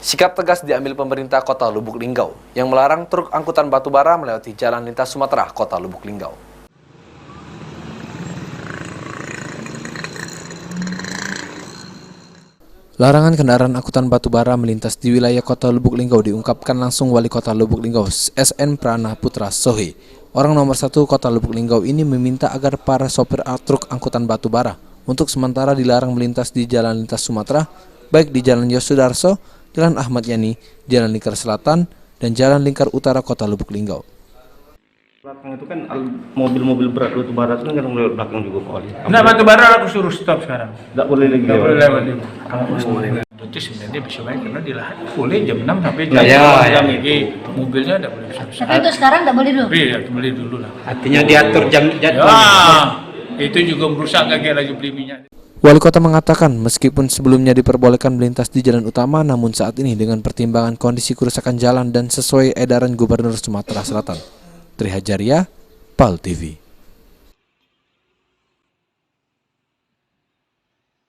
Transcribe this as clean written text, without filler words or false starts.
Sikap tegas diambil pemerintah Kota Lubuk Linggau yang melarang truk angkutan batubara melewati jalan lintas Sumatera Kota Lubuk Linggau. Larangan kendaraan angkutan batubara melintas di wilayah Kota Lubuk Linggau diungkapkan langsung Wali Kota Lubuk Linggau, SN Prana Putra Sohe. Orang nomor 1 Kota Lubuk Linggau ini meminta agar para sopir truk angkutan batubara untuk sementara dilarang melintas di jalan lintas Sumatera, baik di Jalan Yosudarso, Jalan Ahmad Yani, Jalan Lingkar Selatan, dan Jalan Lingkar Utara Kota Lubuk Linggau. Belakang itu kan mobil-mobil berat batubara itu kan lewat belakang juga Pak. Nah, batubara aku suruh stop sekarang. Tidak boleh lagi. Tidak boleh lewat di kampus. Itu sebenarnya bisa baik karena di lahan boleh jam 6 sampai jam 6 lagi. Mobilnya tidak boleh besar. Tapi untuk sekarang tidak boleh dulu? Iya, boleh dulu lah. Artinya diatur jadwal. Ya, itu juga merusak lagi laju beli minyak. Wali Kota mengatakan meskipun sebelumnya diperbolehkan melintas di jalan utama, namun saat ini dengan pertimbangan kondisi kerusakan jalan dan sesuai edaran Gubernur Sumatera Selatan. Trihajaria, PAL TV.